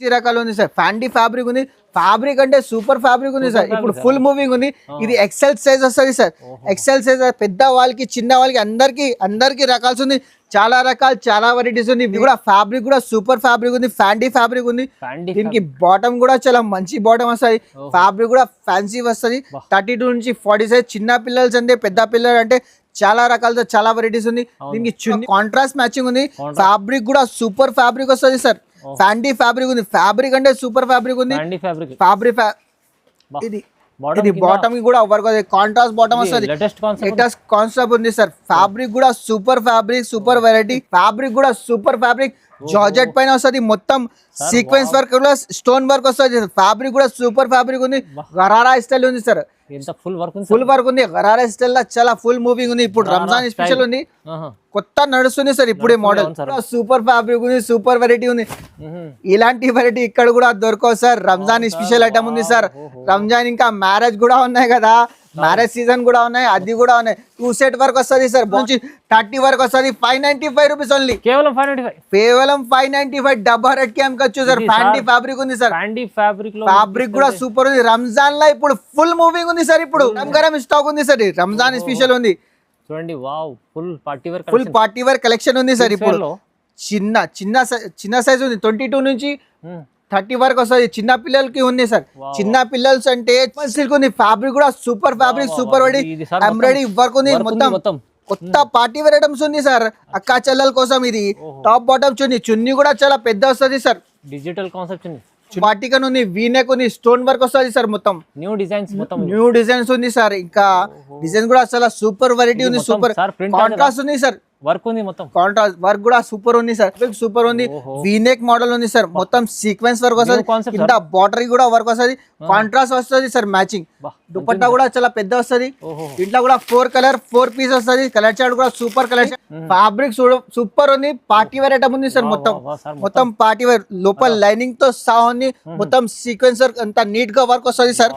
రకాలు ఉంది సార్. ఫ్యాండీ ఫ్యాబ్రిక్ ఉంది. ఫ్యాబ్రిక్ అంటే సూపర్ ఫ్యాబ్రిక్ ఉంది సార్. ఇప్పుడు ఫుల్ మూవింగ్ ఉంది. ఇది ఎక్సెల్ సైజ్ వస్తుంది సార్. ఎక్సెల్ సైజ్ పెద్ద వాళ్ళకి చిన్న వాళ్ళకి అందరికి రకాల్సి ఉంది. చాలా రకాలు చాలా వెరైటీస్ ఉంది. ఇది కూడా ఫ్యాబ్రిక్ కూడా సూపర్ ఫ్యాబ్రిక్ ఉంది. ఫ్యాండీ ఫ్యాబ్రిక్ ఉంది. దీనికి బాటమ్ కూడా చాలా మంచి బాటమ్ వస్తుంది. ఫ్యాబ్రిక్ కూడా ఫ్యాన్సీ వస్తుంది. 32 నుంచి 40 సైజ్. చిన్న పిల్లలు అంటే పెద్ద పిల్లలు అంటే చాలా రకాలతో చాలా వెరైటీస్ ఉంది. దీనికి చున్నీ కాంట్రాస్ట్ మ్యాచింగ్ ఉంది. ఫ్యాబ్రిక్ కూడా సూపర్ ఫ్యాబ్రిక్ వస్తుంది సార్. ఫ్యాండీ ఫ్యాబ్రిక్ ఉంది. ఫ్యాబ్రిక్ అంటే సూపర్ ఫ్యాబ్రిక్ ఉంది. ఫ్యాబ్రిక్ ఇది బాటమ్ కి కూడా వర్క్ కాంట్రాస్ట్ బాటమ్ వస్తుంది. లేటెస్ట్ కాన్సెప్ట్ ఉంది సార్. ఫ్యాబ్రిక్ కూడా super fabric super variety. Fabric కూడా సూపర్ ఫ్యాబ్రిక్ జార్జెట్ పైన వస్తుంది. మొత్తం సీక్వెన్స్ వర్క్ కూడా స్టోన్ వర్క్ వస్తుంది. ఫ్యాబ్రిక్ కూడా సూపర్ ఫ్యాబ్రిక్ ఉంది. గరారా స్టైల్ ఉంది సార్. ఫుల్ వర్క్ ఉంది. గరారా స్టైల్ లో చాలా ఫుల్ మూవింగ్ ఉంది. ఇప్పుడు రంజాన్ స్పెషల్ ఉంది. కొత్త నడుస్తుంది సార్ ఇప్పుడే మోడల్. సూపర్ ఫ్యాబ్రిక్ ఉంది. సూపర్ వెరైటీ ఉంది. ఇలాంటి వెరైటీ ఇక్కడ కూడా దొరకవు సార్. రంజాన్ స్పెషల్ ఐటమ్ ఉంది సార్. రంజాన్ ఇంకా మ్యారేజ్ కూడా ఉన్నాయి కదా. మ్యారేజ్ సీజన్ కూడా ఉన్నాయి. అది కూడా ఉన్నాయి. 2 సెట్ వర్క్ వస్తుంది సార్. నుంచి 30 వరకు వస్తుంది. 595 రూపీస్ ఓన్లీ. కేవలం 595 డబ్బా రేట్ కి అమ్మకొచ్చు సార్. ఫ్యాండీ ఫ్యాబ్రిక్ ఉంది సార్. ఫ్యాబ్రిక్ కూడా సూపర్ ఉంది. రంజాన్ లో ఇప్పుడు ఫుల్ మూవింగ్ ఉంది సార్. ఇప్పుడు గరం స్టాక్ ఉంది సార్. రంజాన్ స్పెషల్ ఉంది చూడండి. Wow, full party wear collection ఉంది సార్. ఇప్పుడు చిన్న సైజ్ ఉంది. 22 నుంచి 30 వరకు వస్తుంది. చిన్న పిల్లలకి ఉంది సార్. చిన్న పిల్లలు అంటే సిల్క్ ఉంది. ఫ్యాబ్రిక్ కూడా super fabric super embroidery work ఉంది. మొత్తం కొత్త పార్టీ వేర్ ఐటమ్స్ ఉంది సార్. అక్క చెల్లెల కోసం ఇది టాప్ బాటమ్ చున్నీ కూడా చాలా పెద్ద వస్తుంది సార్. డిజిటల్ కాన్సెప్ట్ ఉంది. పార్టికన్ ఉంది. వీనెక్ ఉంది. స్టోన్ వర్క్ వస్తుంది సార్. మొత్తం న్యూ డిజైన్స్ ఉంది సార్. ఇంకా డిజైన్ కూడా చాలా సూపర్ వెరైటీ ఉంది. సూపర్ కాంట్రాస్ట్ ఉంది సార్. వర్క్ ఉంది. మొత్తం కాంట్రాస్ట్ వర్క్ కూడా సూపర్ ఉంది సార్. సూపర్ ఉంది. వీనెక్ మోడల్ ఉంది సార్. మొత్తం సీక్వెన్స్ వర్క్ వస్తుంది. కింద బార్డర్ కూడా వర్క్ వస్తుంది. కాంట్రాస్ట్ వస్తుంది సార్. మ్యాచింగ్ దుపట్టా కూడా చాలా పెద్ద వస్తుంది. ఇంట్లో కూడా 4 కలర్ 4 పీస్ వస్తుంది. కలర్ చార్ట్ కూడా సూపర్ కలర్. ఫ్యాబ్రిక్ సూపర్ ఉంది. పార్టీ వేర్ ఐటమ్ ఉంది సార్. మొత్తం పార్టీ వేర్ లోపల లైనింగ్ తో సహా ఉంది. మొత్తం సీక్వెన్స్ వర్క్ అంతా నీట్ గా వర్క్ వస్తుంది సార్.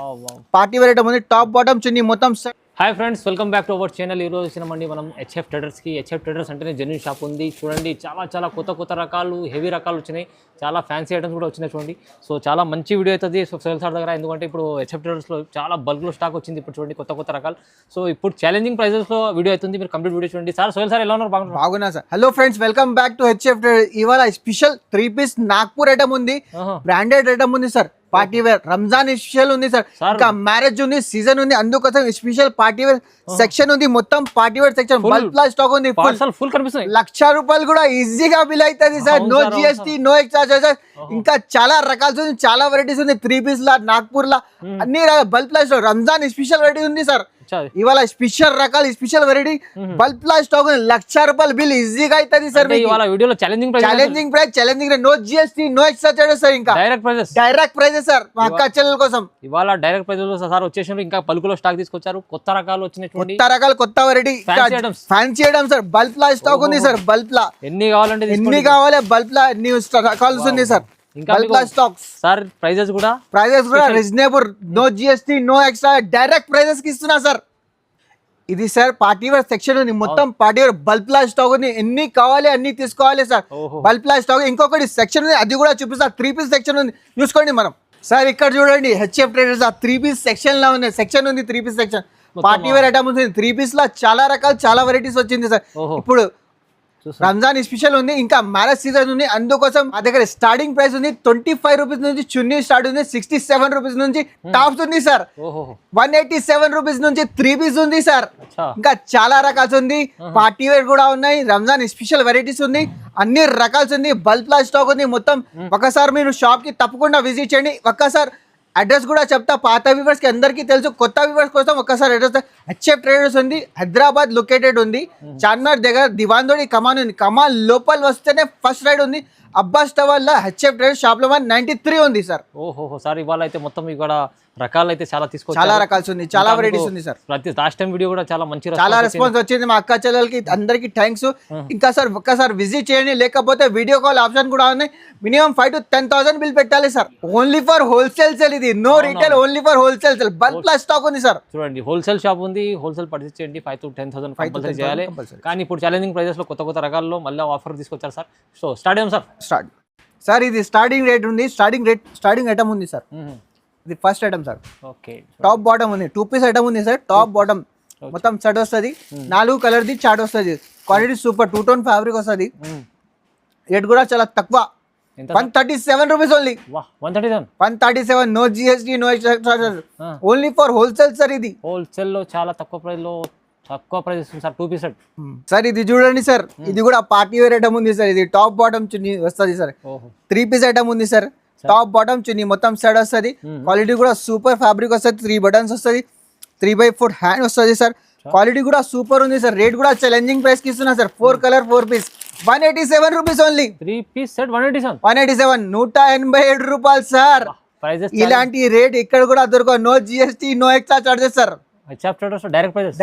పార్టీ వేర్ ఐటమ్ ఉంది. టాప్ బాటమ్ చున్నీ మొత్తం. Hi friends, welcome back to our channel. ఈరోజు వచ్చినామండి మనం హెచ్ఎఫ్ ట్రేడర్స్కి. హెచ్ఎఫ్ ట్రేడర్స్ అంటేనే జెన్యూన్ షాప్ ఉంది. చూడండి, చాలా కొత్త రకాలు, హెవీ రకాలు వచ్చినాయి. చాలా ఫ్యాన్సీ ఐటమ్స్ కూడా వచ్చినాయి చూడండి. సో చాలా మంచి వీడియో అవుతుంది సోహెల్ సార్ దగ్గర. ఎందుకంటే ఇప్పుడు హెచ్ఎఫ్ ట్రేడర్స్లో చాలా బల్క్లో స్టాక్ వచ్చింది. ఇప్పుడు చూడండి కొత్త రకాలు. సో ఇప్పుడు ఛాలెంజింగ్ ప్రైజెస్లో వీడియో అవుతుంది. మీరు కంప్లీట్ వీడియో చూడండి. సార్ సోహెల్ సార్ ఎలా ఉన్నారు? బాగున్నా sir. Hello friends, welcome back to HF traders. ఇవాళ స్పెషల్ 3 పీస్ నాగ్పూర్ ఐటమ్ ఉంది. బ్రాండెడ్ ఐటమ్ ఉంది sir. Party wear Ramzan special ఉంది సార్. ఇంకా మ్యారేజ్ ఉంది, సీజన్ ఉంది. అందుకోసం స్పెషల్ పార్టీ వేర్ సెక్షన్ ఉంది. మొత్తం party wear section bulk plus stock ఉంది. ఫుల్ కనిపిస్తుంది. ₹1,00,000 కూడా ఈజీగా బిల్ అవుతుంది sir. No GST, no extra charges. ఇంకా చాలా రకాలు ఉంది. చాలా వెరైటీస్ ఉంది. 3 పీస్ లా నాగ్పూర్ లా అన్ని bulk plus Ramzan special variety ఉంది సార్. ఇవాళ స్పెషల్ రకాలు special variety bulk plus stock ₹1,00,000 bill ఈజీగా అవుతుంది sir. Challenging price no GST, no extra charges sir. ఇంకా డైరెక్ట్ ప్రైజెస్ సార్ మా అక్క చెల్లెల కోసం. ఇవాళ డైరెక్ట్ ప్రైజెస్ సార్ వచ్చేసి ఇంకా బల్క్ లో స్టాక్ తీసుకొచ్చారు. కొత్త రకాలు వచ్చినాయి. కొత్త రకాలు, కొత్త variety fancy items sir. Bulk ప్లా స్టాక్ ఉంది సార్. బల్క్ లా ఎన్ని కావాలి బల్క్ లా ఎన్ని రకాలు ఉంది సార్. సార్ ప్రైజెస్ కూడా reasonable. No GST, no extra, direct prices కి ఇస్తున్నా సార్. ఇది సార్ పార్టీ వేర్ సెక్షన్ ఉంది. మొత్తం పార్టీ వేర్ బల్క్ ప్లా స్టాక్ ఉంది. ఎన్ని కావాలి అన్ని తీసుకోవాలి సార్. బల్క్ ప్లా స్టాక్. ఇంకొకటి సెక్షన్ ఉంది, అది కూడా చూపిస్తా. 3 పీస్ సెక్షన్ ఉంది, చూసుకోండి మనం. సార్ ఇక్కడ చూడండి, హెచ్ఎఫ్ ట్రేడర్స్ 3 పీస్ సెక్షన్ లా ఉంది. సెక్షన్ ఉంది 3 piece section. Party wear item ఉంది. 3 పీస్ లా చాలా రకాలు, చాలా వెరైటీస్ వచ్చింది సార్. ఇప్పుడు రంజాన్ స్పెషల్ ఉంది. ఇంకా మ్యారేజ్ సీజన్ ఉంది. అందుకోసం మా దగ్గర స్టార్టింగ్ ప్రైస్ ఉంది 25 రూపీస్ నుంచి చున్నీ స్టార్ట్ ఉంది. 67 రూపీస్ నుంచి టాప్స్ ఉంది సార్. 187 రూపీస్ నుంచి 3 పీస్ ఉంది సార్. ఇంకా చాలా రకాలు ఉంది. పార్టీ వేర్ కూడా ఉన్నాయి. రంజాన్ స్పెషల్ వెరైటీస్ ఉంది. అన్ని రకాలు ఉంది. బల్క్ ప్లా స్టాక్ ఉంది. మొత్తం ఒకసారి మీరు షాప్ కి తప్పకుండా విజిట్ చేయండి. ఒక్కసారి అడ్రస్ కూడా చెప్తా. పాత వ్యూవర్స్ కి అందరికీ తెలుసు. కొత్త వ్యూవర్స్ కోసం ఒక్కసారి అడ్రస్. హెచ్ఎఫ్ ట్రేడర్స్ ఉంది. హైదరాబాద్ లొకేటెడ్ ఉంది. చార్మినార్ దగ్గర దివాన్దోడి కమాన్ ఉంది. కమాన్ లోపల వస్తేనే ఫస్ట్ రైడ్ ఉంది. అబ్బాస్ టవర్ లో హెచ్ఎఫ్ ట్రేడర్స్ షాప్ నెంబర్ 93 ఉంది సార్. సార్ ఇవాళ అయితే మొత్తం ఇక్కడ రకాలు అయితే చాలా తీసుకోవచ్చు. చాలా రకాలు ఉంది. చాలా వెరైటీస్ ఉంది సార్. ప్రతి లాస్ట్ టైం వీడియో కూడా చాలా మంచి రెస్పాన్స్ వచ్చింది. మా అక్క చెల్లెలకి అందరికి థ్యాంక్స్. ఇంకా సార్ ఒక్కసారి విజిట్ చేయండి. లేకపోతే వీడియో కాల్ ఆప్షన్ కూడా ఉన్నాయి. మినిమం 5,000 to 10,000 బిల్ పెట్టాలి sir. Only for wholesale sale. ఇది no retail, only for wholesale sale. Bulk plus stock ఉంది సార్. చూడండి, హోల్సేల్ షాప్ ఉంది. హోల్సేల్ పర్చేస్ చేయండి. 5,000 to 10,000 కంపల్సరీ చేయాలి. కానీ ఇప్పుడు ఛాలెంజింగ్ ప్రైజెస్ లో కొత్త రకాల్లో మళ్ళీ ఆఫర్ తీసుకొచ్చారు సార్. సో స్టార్ట్ చేద్దాం సార్. సార్ ఇది స్టార్టింగ్ రేట్ ఉంది, స్టార్టింగ్ ఐటమ్ ఉంది సార్. ఇది first item sir. Okay, top bottom ఉంది, 2 పీస్ ఐటమ్ ఉంది సార్. టాప్ బాటమ్ మొత్తం సెట్ వస్తుంది, 4 కలర్ది చార్ట్ వస్తుంది. క్వాలిటీ సూపర్ 2 టోన్ ఫ్యాబ్రిక్ వస్తుంది. రేట్ కూడా చాలా తక్కువ, 137 rupees only. 137, no GST, no extra charges, only for wholesale sir. ఇది హోల్సేల్ లో చాలా తక్కువ ప్రైస్ ఇస్తుంది సార్. 2 piece set sir. ఇది చూడండి సార్, ఇది కూడా పార్టీ వేర్ ఐటమ్ ఉంది సార్. ఇది టాప్ బాటమ్ చున్నీ వస్తుంది సార్. 3 పీస్ ఐటమ్ ఉంది సార్. టాప్ బాటమ్ చున్నీ మొత్తం సెట్ వస్తుంది. క్వాలిటీ కూడా సూపర్ ఫ్యాబ్రిక్ వస్తుంది. 3 బటన్స్ వస్తుంది, 3x4 హ్యాండ్ వస్తుంది సార్. క్వాలిటీ కూడా సూపర్ ఉంది సార్. రేట్ కూడా ఛాలెంజింగ్ ప్రైస్ కి ఇస్తున్నా sir. 4 colour 4 piece 187 rupees only. 3 piece set 187, 187 రూపాయలు సార్. ఇలాంటి రేట్ ఇక్కడ కూడా దొరకవు. No GST, no extra charges sir.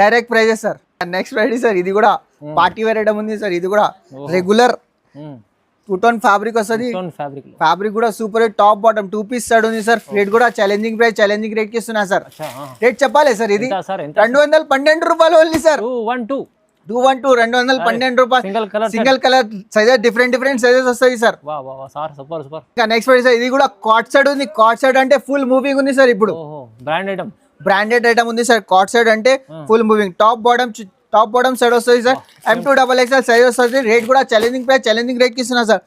Direct prices sir. Next Friday sir. ఇది కూడా పార్టీ వేర్ ఐటమ్ ఉంది సార్. ఇది కూడా రెగ్యులర్ 2 టోన్ ఫ్యాబ్రిక్ వస్తుంది. ఫ్యాబ్రిక్ కూడా super. Top bottom 2 piece set ఉంది సార్. రేట్ కూడా ఛాలెంజింగ్ ప్రైస్, ఛాలెంజింగ్ రేట్ కి ఇస్తున్నా సార్. రేట్ చెప్పాలి సార్. ఇది 212 రూపాయలు ఓన్లీ సార్. 212 రూపాయలు. Single colour sizes, different sizes వస్తాయి సార్. ఇంకా నెక్స్ట్ ఫ్రైడే సార్. ఇది కూడా కాట్ సెట్ ఉంది. కాట్ సెట్ అంటే ఫుల్ మూవింగ్ ఉంది సార్. ఇప్పుడు బ్రాండెడ్ ఐటమ్ ఉంది సార్. కాట్ సెట్ అంటే full moving. Top bottom set వస్తుంది సార్. M2XXL సైజ్ వస్తుంది. రేట్ కూడా ఛాలెంజింగ్ ప్రైస్, ఛాలెంజింగ్ రేట్ కి ఇస్తున్నా sir.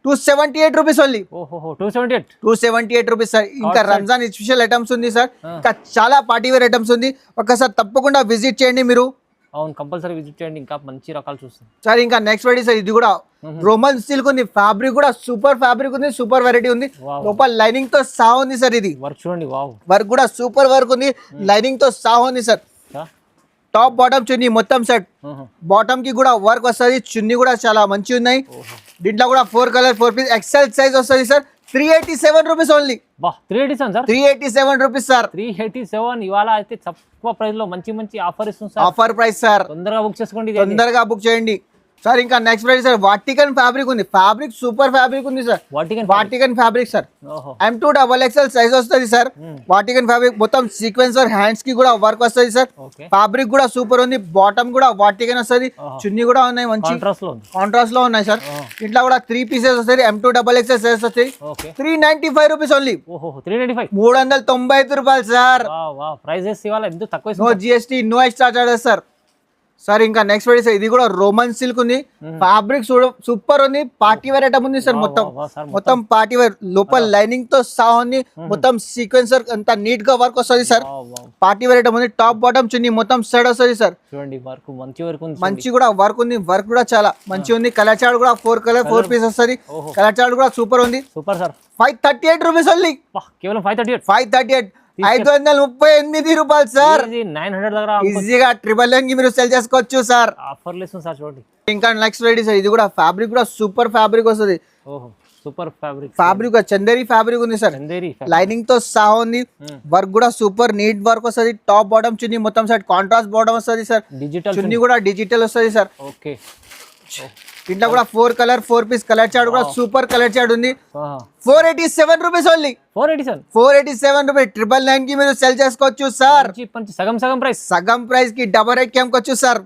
278 rupees only. 278 rupees sir. ఇంకా రంజాన్ స్పెషల్ ఐటమ్స్ ఉంది సార్. ఇంకా చాలా పార్టీ వేర్ ఐటమ్స్ ఉంది. ఒకసారి తప్పకుండా విజిట్ చేయండి మీరు. అవును, కంపల్సరీ విజిట్ చేయండి. ఇంకా మంచి రకాలు చూస్తాం సార్. ఇంకా నెక్స్ట్ వెరైటీ సార్. ఇది కూడా రోమన్ సిల్క్ ఉంది. ఫ్యాబ్రిక్ కూడా సూపర్ ఫ్యాబ్రిక్ ఉంది. సూపర్ వెరైటీ ఉంది. లోపల లైనింగ్ తో సహా ఉంది సార్. ఇది వర్క్ చూడండి. వర్క్ కూడా సూపర్ వర్క్ ఉంది. లైనింగ్ తో సహా ఉంది సార్. టాప్ బాటమ్ చున్నీ మొత్తం సెట్. బాటమ్ కి కూడా వర్క్ వస్తుంది. చున్నీ కూడా చాలా మంచి ఉన్నాయి. దీంట్లో కూడా 4 కలర్ 4 పీస్ ఎక్సెల్ సైజ్ వస్తుంది sir. 387 rupees only. 387 rupees sir. 387 ఇవాళ అయితే తక్కువ ప్రైస్ లో మంచి ఆఫర్ ఇస్తుంది సార్. Offer price sir. తొందరగా బుక్ చేసుకోండి. తొందరగా బుక్ చేయండి సార్. ఇంకా next price sir. Vatican fabric ఉంది. ఫ్యాబ్రిక్ సూపర్ ఫ్యాబ్రిక్ ఉంది sir. Vatican fabric sir. M2XXL size వస్తుంది సార్. వాటికన్ ఫ్యాబ్రిక్ మొత్తం సీక్వెన్సర్ హ్యాండ్స్ కి కూడా వర్క్ వస్తుంది సార్. ఫ్యాబ్రిక్ కూడా సూపర్ ఉంది. బాటమ్ కూడా వాటికన్ వస్తుంది. చున్నీ కూడా ఉన్నాయి మంచి కాంట్రాస్ట్ లో ఉన్నాయి సార్. ఇట్లా కూడా 3 పీసెస్ వస్తాయి. M2XXL సైజ్ వస్తాయి. 395 రూపీస్ ఓన్లీ. 395 రూపాయలు sir. No GST, no extra charges sir. Sir ఇంకా నెక్స్ట్ వెరైటీ సార్. ఇది కూడా రోమన్ సిల్క్ ఉంది. ఫ్యాబ్రిక్ సూపర్ ఉంది. పార్టీ వేర్ ఐటమ్ ఉంది సార్. మొత్తం పార్టీ వేర్. లోపల లైనింగ్ తో సహా ఉంది. మొత్తం సీక్వెన్సర్ అంతా నీట్ గా వర్క్ వస్తుంది సార్. పార్టీ వేర్ ఐటమ్ ఉంది. టాప్ బాటమ్ చున్నీ మొత్తం సెట్ వస్తుంది సార్. మంచి కూడా వర్క్ ఉంది. వర్క్ కూడా చాలా మంచి ఉంది. కలర్ చార్ట్ కూడా 4 కలర్ 4 పీస్ వస్తుంది. కలర్ చార్ట్ కూడా సూపర్ ఉంది. 538 రూపీస్ ఓన్లీ. కేవలం 538. 538 రూపాయలు సార్. 900 దగ్గర ఈజీగా 999 కి మీరు సెల్ చేసుకోవచ్చు సార్. ఆఫర్ లిస్ట్ సార్ చూడండి. ఇంకా నెక్స్ట్ వెరైటీ సార్. ఇది కూడా ఫ్యాబ్రిక్ కూడా సూపర్ ఫ్యాబ్రిక్ వస్తుంది. సూపర్ ఫ్యాబ్రిక్ చందేరి ఫ్యాబ్రిక్ ఉంది సార్. లైనింగ్ తో సహా ఉంది. వర్క్ కూడా సూపర్ నీట్ వర్క్ వస్తుంది. టాప్ బాటమ్ చున్నీ మొత్తం సెట్. కాంట్రాస్ట్ బాటమ్ వస్తుంది సార్. చున్నీ కూడా డిజిటల్ వస్తుంది సార్. ఇంట్లో కూడా 4 కలర్ 4 పీస్ కలర్ చార్ట్ కూడా సూపర్ కలర్ చార్ట్ ఉంది. 487 రూపీస్ ఓన్లీ. 487 రూపీస్. 999 కి మీరు సెల్ చేసుకోవచ్చు సార్. సగం ప్రైస్ కి డబల్ రేట్ కి అమ్ముకోవచ్చు సార్.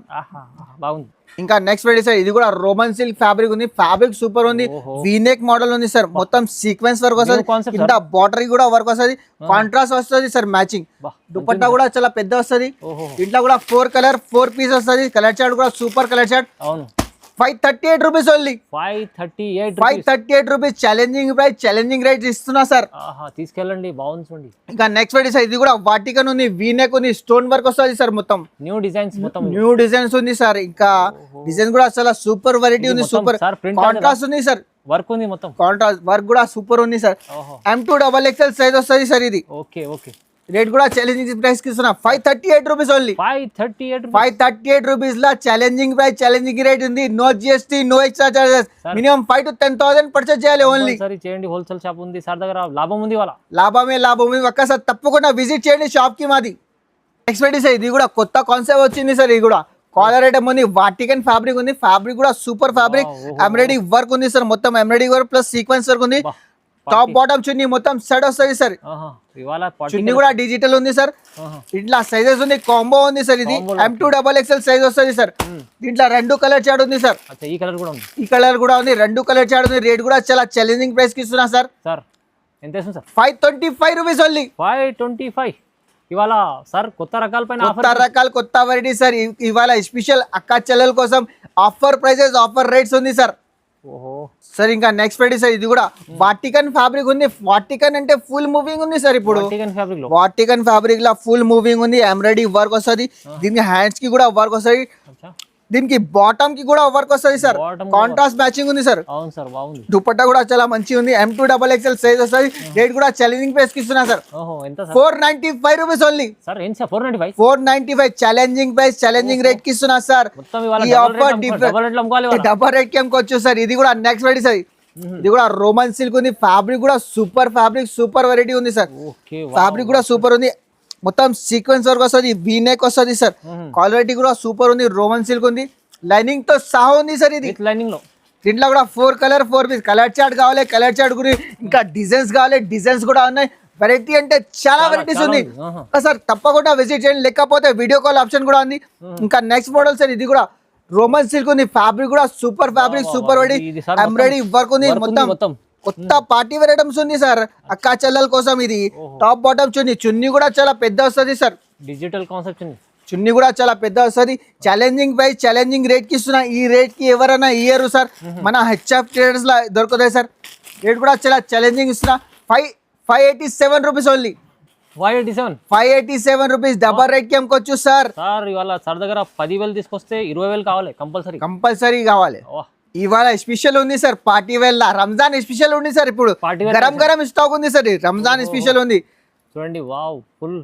బాగుంది. ఇంకా నెక్స్ట్ వెరైటీ సార్. ఇది కూడా రోమన్ సిల్క్ ఫ్యాబ్రిక్ ఉంది. ఫ్యాబ్రిక్ సూపర్ ఉంది. వీనెక్ మోడల్ ఉంది సార్. మొత్తం సీక్వెన్స్ వర్క్ వస్తుంది. కింద బార్డర్ కూడా వర్క్ వస్తుంది. కాంట్రాస్ట్ వస్తుంది సార్. మ్యాచింగ్ దుపట్టా కూడా చాలా పెద్ద వస్తుంది. ఇంట్లో కూడా 4 కలర్ 4 పీస్ వస్తుంది. కలర్ చార్ట్ కూడా super colour chart. 538 rupees only. 538 rupees. Challenging price, challenging rate ఇస్తున్నా సార్. తీసుకెళ్ళండి. బాగుంది చూడండి. ఇంకా నెక్స్ట్ వెరైటీ సార్. ఇది కూడా వాటికన్ ఉంది. వీనెక్ ఉంది. స్టోన్ వర్క్ వస్తుంది సార్. మొత్తం న్యూ డిజైన్స్ ఉంది సార్. ఇంకా డిజైన్ కూడా చాలా సూపర్ వెరైటీ ఉంది. సూపర్ కాంట్రాస్ట్ ఉంది సార్. వర్క్ ఉంది. మొత్తం కాంట్రాస్ట్ వర్క్ కూడా సూపర్ ఉంది సార్. M2XXL సైజ్ వస్తుంది సార్. ఇది రేట్ కూడా ఛాలెంజింగ్ ప్రైస్ కి ఇస్తున్నా. 538 రూపీస్ ఓన్లీ. 538 రూపీస్ లా ఛాలెంజింగ్ ప్రైస్, ఛాలెంజింగ్ రేట్ ఉంది. No GST, no extra charges. Minimum 5 to 10,000 purchase చేయాలి ఓన్లీ. చేయండి. హోల్సేల్ షాప్ ఉంది సార్ దగ్గర. లాభం ఉంది. లాభమే. ఒక్కసారి తప్పకుండా విజిట్ చేయండి షాప్ కి మాది. Next variety sir. ఇది కూడా కొత్త కాన్సెప్ట్ వచ్చింది సార్. ఇది కూడా కాలర్ ఐటమ్ ఉంది. వాటికన్ ఫ్యాబ్రిక్ ఉంది. ఫ్యాబ్రిక్ కూడా సూపర్ ఫ్యాబ్రిక్. ఎంబ్రాయిడరీ వర్క్ ఉంది సార్. మొత్తం embroidery work plus sequence work ఉంది. టాప్ బాటమ్ చున్నీ మొత్తం సెట్ వస్తుంది సార్. ఆహా, ఇవాళ చున్నీ కూడా డిజిటల్ ఉంది సార్. ఇట్లా సైజెస్ ఉంది, కాంబో ఉంది సార్. ఇది M2XXL సైజ్ వస్తుంది సార్. దీంట్లో 2 కలర్ చార్ట్ ఉంది సార్. ఈ కలర్ కూడా ఉంది, ఈ కలర్ కూడా ఉంది, 2 కలర్ చార్ట్ ఉంది. రేట్ కూడా చాలా ఛాలెంజింగ్ ప్రైస్ కి ఇస్తున్నా సార్. సార్ ఎంత ఇస్తుంది సార్? 525 rupees only. 525 ఇవాళ సార్. కొత్త రకాల పైన కొత్త రకాలు, కొత్త వెరైటీ సార్. ఇవాళ స్పెషల్ అక్క చెల్లెల కోసం ఆఫర్ ప్రైజెస్, ఆఫర్ రేట్స్ ఉంది సార్. ఓహో సార్ ఇంకా నెక్స్ట్ వెరైటీ సార్. ఇది కూడా వాటికన్ ఫ్యాబ్రిక్ ఉంది. వాటికన్ అంటే ఫుల్ మూవింగ్ ఉంది సార్. ఇప్పుడు ఫ్యాబ్రిక్ లో వాటికన్ ఫ్యాబ్రిక్ లా ఫుల్ మూవింగ్ ఉంది. ఎంబ్రాయిడరీ వర్క్ వస్తుంది. దీనికి హ్యాండ్స్ కి కూడా వర్క్ వస్తుంది. దీనికి బాటమ్ కి కూడా వర్క్ వస్తుంది సార్. కాంట్రాస్ట్ మ్యాచింగ్ ఉంది సార్. అవును సార్, బాగుంది. దుపట్టా కూడా చాలా మంచిగా ఉంది. M2XXL సైజ్ వస్తుంది. రేట్ కూడా ఛాలెంజింగ్ ప్రైస్ కి ఇస్తున్నా సార్. ఓహో ఎంత సార్? 495 rupees only. సార్ ఏంటి sir 495? 495 challenging price, challenging rate కి ఇస్తున్నా సార్. మొత్తం ఇవాళ ఈ ఆఫర్ డబల్ రేట్ కి అమ్ముకోవచ్చు సార్. ఇది కూడా నెక్స్ట్ వెరైటీ సార్. ఇది కూడా రోమన్ సిల్క్ ఉంది. ఫ్యాబ్రిక్ కూడా సూపర్ ఫ్యాబ్రిక్, సూపర్ వెరైటీ ఉంది సార్. ఫ్యాబ్రిక్ కూడా సూపర్ ఉంది. మొత్తం సీక్వెన్స్ వర్క్ వస్తుంది, వీ నెక్ వస్తుంది సార్. క్వాలిటీ కూడా సూపర్ ఉంది. రోమన్ సిల్క్ ఉంది, లైనింగ్ తో సహా ఉంది సార్. ఇది లైనింగ్ లో దీంట్లో కూడా 4 కలర్ 4 పీస్. కలర్ చార్ట్ కావాలి, కలర్ చార్ట్ గురించి ఇంకా డిజైన్స్ కావాలి, డిజైన్స్ కూడా ఉన్నాయి. వెరైటీ అంటే చాలా వెరైటీస్ ఉంది సార్. తప్పకుండా విజిట్ చేయండి. లేకపోతే వీడియో కాల్ ఆప్షన్ కూడా ఉంది. ఇంకా నెక్స్ట్ మోడల్ సార్. ఇది కూడా రోమన్ సిల్క్ ఉంది. ఫ్యాబ్రిక్ కూడా super fabric, super variety. Embroidery work ఉంది. మొత్తం కొత్త పార్టీ వేర్ ఐటమ్స్ ఉంది సార్. అక్కా చెల్లెల కోసం ఇది టాప్ బాటమ్ చున్నీ. చున్నీ కూడా చాలా పెద్ద వస్తుంది సార్. డిజిటల్ కాన్సెప్ట్ చున్నీ కూడా చాలా పెద్ద వస్తుంది. ఛాలెంజింగ్ ప్రైస్, ఛాలెంజింగ్ రేట్ కి ఇస్తున్నా. ఈ రేట్ కి ఎవరైనా ఇయ్యరు సార్. మన HF ట్రేడర్స్ లా దొరుకుతాయి సార్. రేట్ కూడా చాలా ఛాలెంజింగ్ ఇస్తున్నా. 587 rupees only. 587 rupees double rate కి అమ్ముకోవచ్చు సార్. సార్ ఇవాళ సార్ దగ్గర 10,000 తీసుకొస్తే 20,000 కావాలి కంపల్సరీ కావాలి. ఇవాళ స్పెషల్ ఉంది సార్. పార్టీ వేర్ లా రంజాన్ స్పెషల్ ఉంది సార్. ఇప్పుడు గరం స్టాక్ ఉంది సార్. రంజాన్ స్పెషల్ ఉంది చూడండి. Wow, full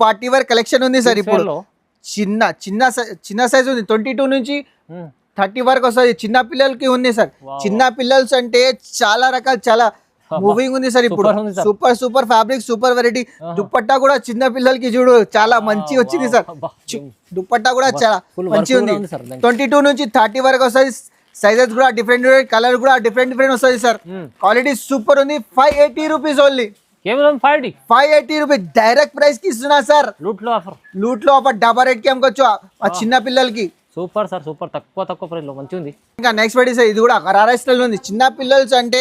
party wear collection ఉంది సార్. ఇప్పుడు చిన్న సైజ్ ఉంది. 22 నుంచి 30 వరకు వస్తుంది. చిన్న పిల్లలకి ఉంది సార్. చిన్న పిల్లల్స్ అంటే చాలా రకాలు, చాలా మూవింగ్ ఉంది సార్. ఇప్పుడు super fabric, super variety. Dupatta కూడా చిన్న పిల్లలకి చూడు చాలా మంచి వచ్చింది సార్. దుపట్టా కూడా చాలా మంచి ఉంది. 22 నుంచి 30 వరకు వస్తుంది. సైజెస్ కూడా డిఫరెంట్, కలర్ కూడా డిఫరెంట్ వస్తుంది సార్. క్వాలిటీ సూపర్ ఉంది. 580 రూపీస్ ఓన్లీ. కేవలం 580 రూపీస్ డైరెక్ట్ ప్రైస్ కి ఇస్తున్నా సార్. లూట్ లో ఆఫర్ డబల్ రేట్ కి అమ్ముకోవచ్చు ఆ చిన్న పిల్లలకి. Super sir, super. తక్కువ ప్రైస్ లో మంచి ఉంది. ఇంకా నెక్స్ట్ వెరైటీ సార్. ఇది కూడా గరారా స్టైల్ ఉంది. చిన్న పిల్లలు అంటే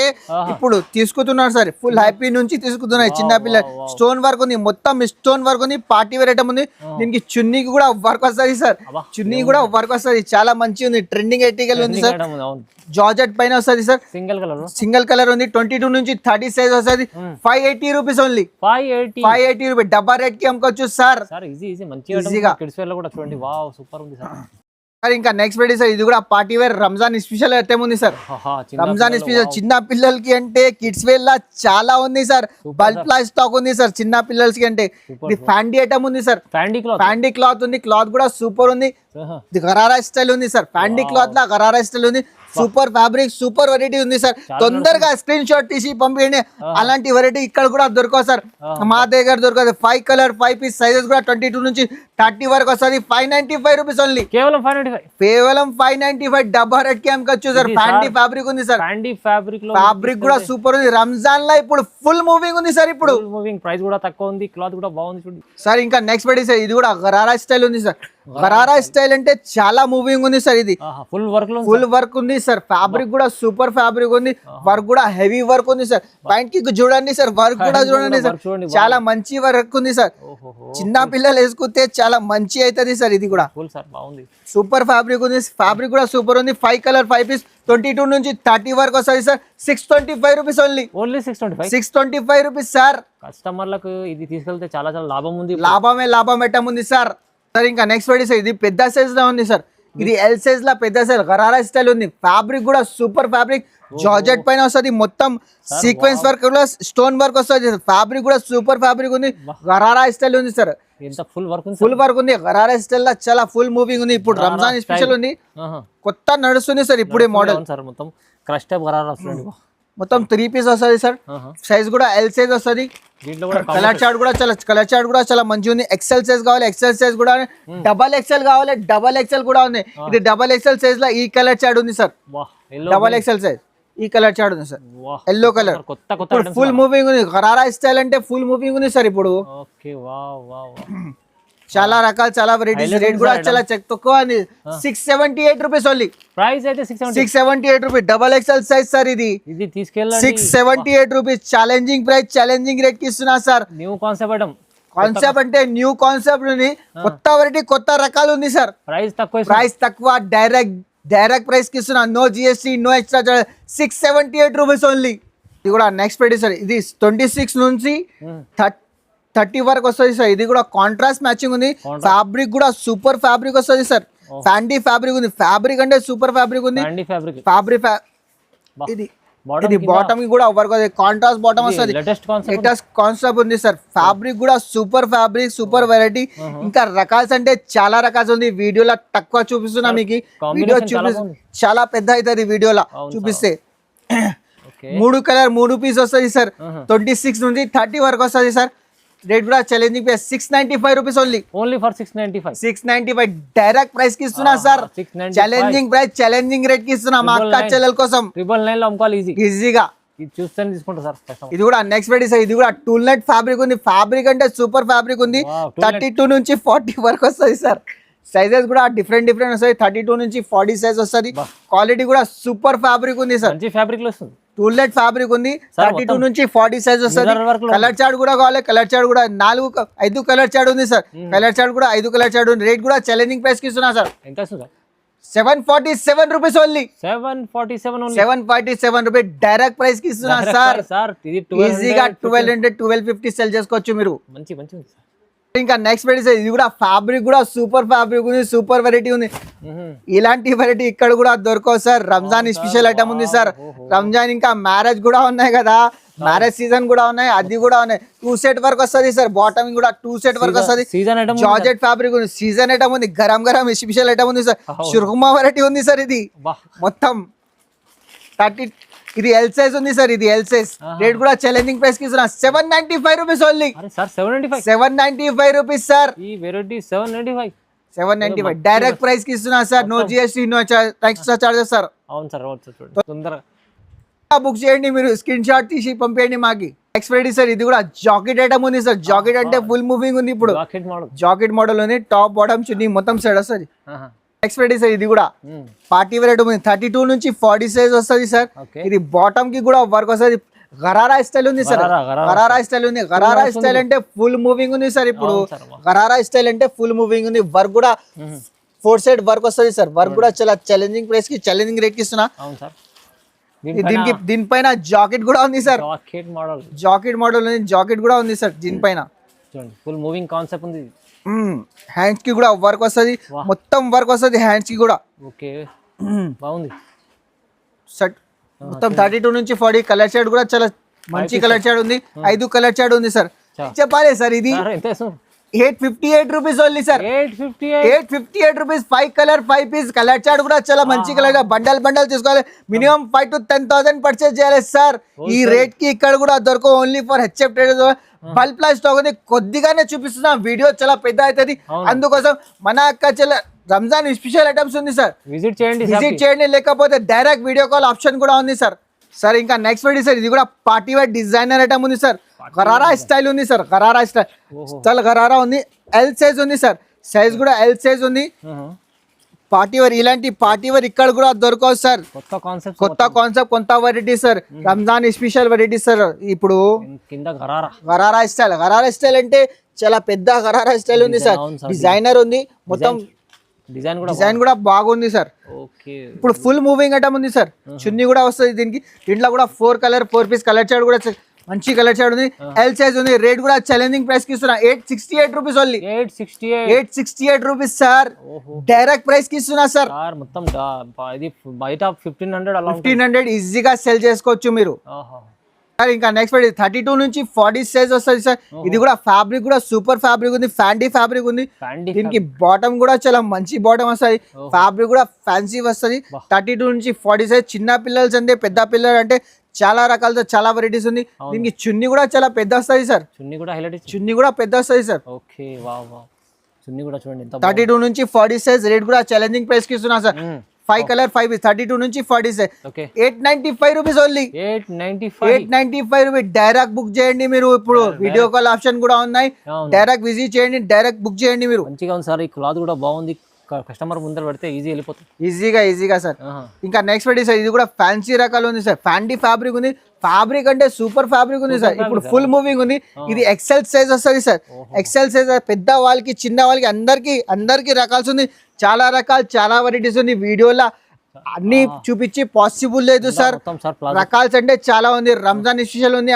ఇప్పుడు తీసుకుంటున్నారు సార్. ఫుల్ హ్యాపీ నుంచి తీసుకుంటున్నారు చిన్న పిల్లలు. స్టోన్ వర్క్ ఉంది, మొత్తం స్టోన్ వర్క్ ఉంది. పార్టీ వేర్ ఐటమ్ ఉంది. దీనికి చున్నీకి కూడా వర్క్ వస్తుంది సార్. చున్నీ కూడా వర్క్ వస్తుంది. చాలా మంచి ఉంది. ట్రెండింగ్ ఆర్టికల్ ఉంది సార్. జార్జెట్ పైన వస్తుంది సార్. సింగిల్ కలర్ ఉంది. 22 నుంచి 30 సైజ్ వస్తుంది. 580 rupees only. 580 rupees double rate కి అమ్ముకోవచ్చు సార్. ఈజీగా. సార్ ఇంకా నెక్స్ట్ వెరైటీ సార్. ఇది కూడా party wear Ramzan special item ఉంది సార్. రంజాన్ స్పెషల్ చిన్న పిల్లలకి అంటే కిడ్స్ వేర్ లా చాలా ఉంది సార్. బల్క్ ప్లాస్ స్టాక్ ఉంది సార్. చిన్న పిల్లలకి అంటే ఇది ఫ్యాండీ ఐటమ్ ఉంది సార్. ఫ్యాండీ క్లాత్ ఉంది. క్లాత్ కూడా సూపర్ ఉంది. ఇది గరారా స్టైల్ ఉంది సార్. ఫ్యాండీ క్లాత్ లా గరారా స్టైల్ ఉంది. సూపర్ ఫ్యాబ్రిక్, సూపర్ వెరైటీ ఉంది సార్. తొందరగా స్క్రీన్ షాట్ తీసి పంపించండి. అలాంటి వెరైటీ ఇక్కడ కూడా దొరకవు సార్. మా దగ్గర దొరకదు. 5 కలర్ 5 పీస్. సైజెస్ కూడా 22 నుంచి 30 వరకు వస్తుంది. 595 రూపీస్ ఓన్లీ. కేవలం 595 డబ్బా రేట్ కి అమ్ముకోవచ్చు సార్. ఫ్యాండీ ఫ్యాబ్రిక్ ఉంది సార్. ఫ్యాబ్రిక్ కూడా సూపర్ ఉంది. రంజాన్ లో ఇప్పుడు ఫుల్ మూవింగ్ ఉంది సార్. ఇప్పుడు ప్రైస్ కూడా తక్కువ ఉంది. క్లాత్ కూడా బాగుంది సార్. ఇంకా నెక్స్ట్ వెరైటీ సార్. ఇది కూడా గరారా స్టైల్ ఉంది సార్. గరారా స్టైల్ అంటే చాలా మూవింగ్ ఉంది సార్. ఇది ఫుల్ వర్క్ ఉంది సార్. ఫ్యాబ్రిక్ కూడా సూపర్ ఫ్యాబ్రిక్ ఉంది. వర్క్ కూడా హెవీ వర్క్ ఉంది సార్. ప్యాంట్ కి చూడండి సార్. వర్క్ కూడా చూడండి సార్. చాలా మంచి వర్క్ ఉంది సార్. చిన్న పిల్లలు వేసుకుంటే చాలా మంచి అవుతుంది సార్. ఇది కూడా సూపర్ ఫ్యాబ్రిక్ ఉంది. ఫ్యాబ్రిక్ కూడా సూపర్ ఉంది. 5 కలర్ 5 పీస్. 22 నుంచి 30 వరకు వస్తుంది sir. 625 rupees only. 625 rupees sir. కస్టమర్లకు ఇది తీసుకెళ్తే చాలా లాభం ఉంది. లాభం ఎట్టం ఉంది సార్. ఇంకా నెక్స్ట్ వెరైటీ సార్. ఇది పెద్ద సైజ్ లా ఉంది సార్. ఇది ఎల్ సైజ్ లా పెద్ద సైజ్ గరారా స్టైల్ ఉంది. ఫ్యాబ్రిక్ కూడా సూపర్ ఫ్యాబ్రిక్. జార్జెట్ పైన వస్తుంది. మొత్తం సీక్వెన్స్ వర్క్ కూడా స్టోన్ వర్క్ వస్తుంది. ఫ్యాబ్రిక్ కూడా సూపర్ ఫ్యాబ్రిక్ ఉంది. గరారా స్టైల్ ఉంది సార్. ఫుల్ వర్క్ ఉంది. గరారా స్టైల్ లా చాలా ఫుల్ మూవింగ్ ఉంది. ఇప్పుడు రంజాన్ స్పెషల్ ఉంది. కొత్త నడుస్తుంది సార్ ఇప్పుడే మోడల్. మొత్తం 3 పీస్ వస్తుంది సార్. సైజ్ కూడా ఎల్ సైజ్ వస్తుంది. కలర్ చార్ట్ కూడా చాలా మంచిగా ఉంది. ఎక్సెల్ సైజ్ కావాలి, ఎక్సెల్ సైజ్ కూడా. డబల్ ఎక్సెల్ కావాలి, డబల్ ఎక్సెల్ కూడా ఉంది. ఇది డబల్ ఎక్సెల్ సైజ్ లో ఈ కలర్ చార్ట్ ఉంది సార్. డబల్ ఎక్సెల్ సైజ్ ఈ కలర్ చార్ట్ ఉంది సార్, వాహ్ ఎల్లో కలర్. కొత్త కొత్త ఇప్పుడు ఫుల్ మూవింగ్ ఉంది, గరారా స్టైల్ అంటే ఫుల్ మూవింగ్ ఉంది సార్ ఇప్పుడు. Okay wow wow wow. చాలా రకాలు, చాలా వెరైటీస్. రేట్ కూడా చాలా తక్కువ అండి, 678 రూపీస్ ఓన్లీ. ప్రైస్ అయితే 670. 678 rupees, double XL size sir ఇది. ఇది తీసుకెళ్ళండి. 678 rupees, challenging price, challenging rate కి ఇస్తున్నా sir. New concept item. Concept అంటే న్యూ కాన్సెప్ట్ ఉంది, కొత్త వెరైటీ, కొత్త రకాలు ఉంది సార్. ప్రైస్ తక్కువ. ప్రైస్ తక్కువ, డైరెక్ట్ ప్రైస్ కి ఇస్తున్నా, no GST, no extra charge. 678 rupees only. ఇది కూడా నెక్స్ట్ వెరైటీ సార్, ఇది 26 నుంచి 30 వరకు వస్తుంది సార్. ఇది కూడా కాంట్రాస్ట్ మ్యాచింగ్ ఉంది, ఫ్యాబ్రిక్ కూడా సూపర్ ఫ్యాబ్రిక్ వస్తుంది సార్. ఫ్యాండీ ఫ్యాబ్రిక్ ఉంది, ఫ్యాబ్రిక్ అంటే సూపర్ ఫ్యాబ్రిక్ ఉంది. ఫ్యాబ్రిక్ ఇది బాటమ్ కూడా వర్క్ కాంట్రాస్ట్ బాటమ్ వస్తుంది. లేటెస్ట్ కాన్సెప్ట్ ఉంది సార్. ఫ్యాబ్రిక్ కూడా సూపర్ ఫ్యాబ్రిక్, సూపర్ వెరైటీ. ఇంకా రకాల్స్ అంటే చాలా రకాలు ఉంది, వీడియోలో తక్కువ చూపిస్తున్నా మీకు. వీడియో చాలా పెద్ద అవుతుంది వీడియోలో చూపిస్తే. 3 కలర్ 3 పీస్ వస్తుంది సార్. 26 నుంచి 30 వరకు వస్తుంది సార్. రేట్ కూడా challenging price, 695 rupees only. Only for 695 direct price కి ఇస్తున్నా sir. Challenging price, challenging rate కి ఇస్తున్నా మా అక్క చెల్లెల కోసం. 999 లో అమ్ముకోవాలి ఈజీగా. ఇది చూస్తేనే తీసుకుంటా సార్. ఇది కూడా నెక్స్ట్ వెరైటీ సార్. ఇది కూడా టూల్ నెట్ ఫ్యాబ్రిక్ ఉంది, ఫ్యాబ్రిక్ అంటే సూపర్ ఫ్యాబ్రిక్ ఉంది. 32 నుంచి 40 వరకు వస్తుంది సార్. సైజెస్ కూడా డిఫరెంట్ వస్తాయి. 32 నుంచి 40 సైజ్ వస్తుంది. క్వాలిటీ కూడా సూపర్ ఫ్యాబ్రిక్ ఉంది సార్. మంచి ఫ్యాబ్రిక్ లో వస్తుంది. టూల్ నెట్ ఫ్యాబ్రిక్ ఉంది, 32 నుంచి 40 సైజ్ వస్తుంది. కలర్ చార్ట్ కూడా కావాలి, కలర్ చార్ట్ కూడా 5 కలర్ చార్ట్ ఉంది సార్. కలర్ చార్ట్ కూడా 5 కలర్ చార్ట్ ఉంది. రేట్ కూడా ఛాలెంజింగ్ ప్రైస్ కి ఇస్తున్నా సార్. ఎంత వస్తుంది? 747 rupees only. 747 rupees direct price కి ఇస్తున్నా సార్. ఈజీగా 1200 1250 సెల్ చేసుకోవచ్చు మీరు. మంచి ఇంకా నెక్స్ట్ వెరైటీ ఇది కూడా ఫ్యాబ్రిక్ కూడా సూపర్ ఫ్యాబ్రిక్ ఉంది, సూపర్ వెరైటీ ఉంది. ఇలాంటి వెరైటీ ఇక్కడ కూడా దొరకవు సార్. రంజాన్ స్పెషల్ ఐటమ్ ఉంది సార్. రంజాన్ ఇంకా మ్యారేజ్ కూడా ఉన్నాయి కదా, మ్యారేజ్ సీజన్ కూడా ఉన్నాయి, అది కూడా ఉన్నాయి. 2 సెట్ వరకు వస్తుంది సార్. బాటమ్ కూడా 2 సెట్ వరకు వస్తుంది. జార్జెట్ ఫ్యాబ్రిక్ ఉంది, సీజన్ ఐటమ్ ఉంది, గరం స్పెషల్ ఐటమ్ ఉంది సార్. షుర్కుమా వెరైటీ ఉంది సార్. ఇది మొత్తం 30. ఇది ఎల్ సైజ్ ఉంది సార్, ఇది ఎల్ సైజ్. రేట్ కూడా ఛాలెంజింగ్ ప్రైస్ కి ఇస్తున్నా, 795 రూపీస్ ఓన్లీ. 795 rupees sir. ఈ వెరైటీ 795 డైరెక్ట్ ప్రైస్ కి ఇస్తున్నా sir. No GST, no extra charges sir. అవును సార్. తొందరగా బుక్ చేయండి, మీరు స్క్రీన్ షాట్ తీసి పంపేయండి మాకి. నెక్స్ట్ వెరైటీ సార్, ఇది కూడా జాకెట్ ఐటమ్ ఉంది సార్. జాకెట్ అంటే ఫుల్ మూవింగ్ ఉంది ఇప్పుడు. జాకెట్ మోడల్ ఉంది, టాప్ బాటమ్ చున్నీ మొత్తం సెట్ వస్తుంది. నెక్స్ట్ వెరైటీ సార్, ఇది కూడా పార్టీ వేర్ ఐటమ్ ఉంది. 32 నుంచి 40 సైజ్ వస్తుంది సార్. ఇది బాటమ్ కి కూడా వర్క్ వస్తుంది. గరారా స్టైల్ ఉంది సార్. గరారా స్టైల్ ఉంది. గరారా స్టైల్ అంటే ఫుల్ మూవింగ్ ఉంది సార్ ఇప్పుడు. గరారా స్టైల్ అంటే ఫుల్ మూవింగ్ ఉంది. వర్క్ కూడా 4 సైడ్ వర్క్ వస్తుంది సార్. వర్క్ కూడా చాలా ఛాలెంజింగ్ ప్రైస్ కి, ఛాలెంజింగ్ రేట్ కి ఇస్తున్నా. దీనిపైన జాకెట్ కూడా ఉంది సార్. జాకెట్ మోడల్ ఉంది, జాకెట్ కూడా ఉంది సార్. దీనిపైన ఫుల్ మూవింగ్ కాన్సెప్ట్ ఉంది. హ్యాండ్స్ కి కూడా వర్క్ వస్తుంది, మొత్తం వర్క్ వస్తుంది హ్యాండ్స్ కి కూడా. ఓకే బాగుంది సెట్ మొత్తం. 32 నుంచి 40 కలర్ షేడ్ కూడా చాలా మంచి కలర్ షేడ్ ఉంది. 5 కలర్ షేడ్ ఉంది సార్. చెప్పాలి సార్, ఇది 858 rupees only sir. 858 rupees. 5 colour 5 piece colour chart కూడా చాలా మంచి కలర్. బండల్ తీసుకోవాలి. మినిమం 5 to 10,000 పర్చేజ్ చేయాలి సార్. ఈ రేట్ కి ఇక్కడ కూడా దొరకవు. Only for HF traders. Bulk plus stock ఉంది, కొద్దిగానే చూపిస్తున్నా. వీడియో చాలా పెద్ద అవుతుంది, అందుకోసం మన అక్క చెల్ల రంజాన్ స్పెషల్ ఐటమ్స్ ఉంది సార్. విజిట్ చేయండి. లేకపోతే డైరెక్ట్ వీడియో కాల్ ఆప్షన్ కూడా ఉంది సార్. సార్ ఇంకా నెక్స్ట్ వెరైటీ సార్, ఇది కూడా పార్టీ వేర్ డిజైనర్ ఐటమ్ ఉంది సార్. గరారా స్టైల్ ఉంది సార్. గరారా స్టైల్ గరారా ఉంది. ఎల్ సైజ్ ఉంది సార్. సైజ్ కూడా ఎల్ సైజ్ ఉంది. పార్టీ వేర్, ఇలాంటి పార్టీ వేర్ ఇక్కడ కూడా దొరకవు సార్. కొత్త కాన్సెప్ట్, కొత్త variety sir. Ramzan special variety sir. ఇప్పుడు గరారా స్టైల్ అంటే చాలా పెద్ద గరారా స్టైల్ ఉంది సార్. డిజైనర్ ఉంది, మొత్తం డిజైన్ కూడా బాగుంది సార్. ఇప్పుడు ఫుల్ మూవింగ్ ఐటమ్ ఉంది సార్. చున్నీ కూడా వస్తుంది దీనికి. దీంట్లో కూడా 4 పీస్ కలర్ చార్ట్ కూడా మంచి కలర్ చార్ట్ ఉంది. ఎల్ సైజ్ ఉంది. రేట్ కూడా ఛాలెంజింగ్ ప్రైస్ కి ఇస్తున్నా, 868 rupees only. 868 rupees sir. Direct price కి ఇస్తున్నా సార్. మొత్తం బయట 1500 ఈజీగా సెల్ చేసుకోవచ్చు మీరు. ఇంకా నెక్స్ట్ 32 నుంచి 40 సైజ్ వస్తుంది సార్. ఇది కూడా ఫ్యాబ్రిక్ కూడా సూపర్ ఫ్యాబ్రిక్ ఉంది. ఫ్యాండీ ఫ్యాబ్రిక్ ఉంది. దీనికి బాటమ్ కూడా చాలా మంచి బాటమ్ వస్తుంది. ఫ్యాబ్రిక్ కూడా ఫ్యాన్సీ వస్తుంది. 32 నుంచి 40 సైజ్. చిన్న పిల్లలు అంటే పెద్ద పిల్లలు అంటే చాలా రకాలతో చాలా వెరైటీస్ ఉంది. దీనికి చున్నీ కూడా చాలా పెద్ద వస్తుంది సార్. చున్నీ కూడా పెద్ద వస్తుంది సార్. 32 నుంచి 40 సైజ్. రేట్ కూడా ఛాలెంజింగ్ ప్రైస్ కి ఇస్తున్నా సార్. 5 కలర్ 5 పీస్ 32 నుంచి 40 okay 895 rupees only 895 895 rupees. Direct book చేయండి మీరు. ఇప్పుడు వీడియో కాల్ ఆప్షన్ కూడా ఉన్నాయి. డైరెక్ట్ విజిట్ చేయండి, డైరెక్ట్ బుక్ చేయండి మీరు. మంచిగా ఉంది సార్. ఈ క్లాత్ కూడా బాగుంది. కస్టమర్ ముందర పెడితే ఈజీ వెళ్ళిపోతుంది. ఈజీగా సార్. ఇంకా నెక్స్ట్ పెట్టి సార్, ఇది కూడా ఫ్యాన్సీ రకాలు ఉంది సార్. ఫ్యాండీ ఫ్యాబ్రిక్ ఉంది. ఫ్యాబ్రిక్ అంటే సూపర్ ఫ్యాబ్రిక్ ఉంది సార్. ఇప్పుడు ఫుల్ మూవింగ్ ఉంది. ఇది ఎక్సెల్ సైజ్ వస్తుంది సార్. ఎక్సెల్ సైజ్ పెద్ద వాళ్ళకి చిన్న వాళ్ళకి అందరికి రకాల్సి ఉంది. చాలా రకాలు చాలా వెరైటీస్ ఉంది. వీడియోలో అన్ని చూపించి పాసిబుల్ లేదు సార్. రకాల్స్ అంటే చాలా ఉంది. రంజాన్ స్పెషల్ ఉంది.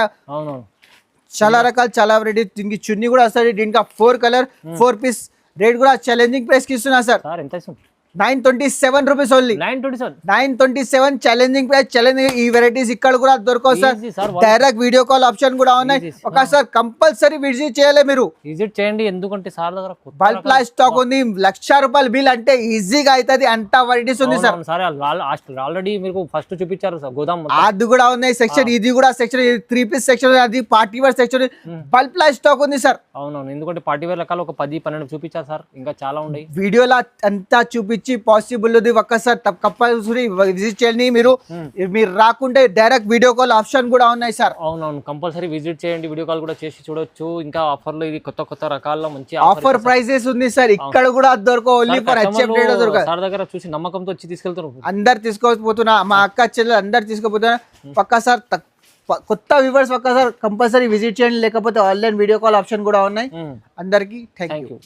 చాలా రకాలు చాలా వెరైటీ. దీనికి చున్నీ కూడా వస్తుంది. దీనికి 4 కలర్ 4 పీస్. రేట్ కూడా ఛాలెంజింగ్ ప్రైస్ కి ఇస్తున్నా sir. 927 rupees only. 927 challenging price. Challenging ఈ వెరైటీస్ ఇక్కడ కూడా దొరకవు sir. Direct video call option కూడా ఉన్నాయి. ఒకసారి కంపల్సరీ విజిట్ చేయాలి మీరు. విజిట్ చేయండి. ఎందుకంటే సార్ దగ్గర బల్క్ ప్లాస్ స్టాక్ ఉంది. ₹1,00,000 బిల్ అంటే ఈజీగా అవుతుంది. అంత వెరైటీస్ ఉంది సార్. ఆల్రెడీ మీకు ఫస్ట్ చూపించారు సార్ గోదాం. అది కూడా ఉన్నాయి సెక్షన్. ఇది కూడా సెక్షన్. 3 piece section. అది party wear section. Bulk plus stock ఉంది సార్. అవునవును. ఎందుకంటే పార్టీ వేర్ రకాలు ఒక 10-12 చూపించారు సార్. ఇంకా చాలా ఉన్నాయి. వీడియోలో అంతా చూపించి పాసిబుల్ ఉంది. ఒక్కసారి కంపల్సరీ విజిట్ చేయండి మీరు. మీరు రాకుంటే డైరెక్ట్ వీడియో కాల్ ఆప్షన్ కూడా ఉన్నాయి సార్. అవునవును. కంపల్సరీ విజిట్ చేయండి. వీడియో కాల్ కూడా చేసి చూడొచ్చు. ఇంకా ఆఫర్లు ఇది కొత్త రకాల్లో మంచి ఆఫర్ ప్రైసెస్ ఉంది సార్. ఇక్కడ కూడా దొరకవు. ఓన్లీ ఫర్ హెచ్ఎఫ్ ట్రేడర్స్ దొరకదు. సార్ దగ్గర చూసి నమ్మకంతో వచ్చి తీసుకెళ్తారు. అందరు తీసుకోకపోతున్నా. మా అక్క చెల్లెలు అందరు తీసుకోపోతున్నా. ఒక్కసారి కొత్త వ్యూవర్స్ ఒక్కసారి కంపల్సరీ విజిట్ చేయండి. లేకపోతే ఆన్లైన్ వీడియో కాల్ ఆప్షన్ కూడా ఉన్నాయి. అందరికి థ్యాంక్ యూ.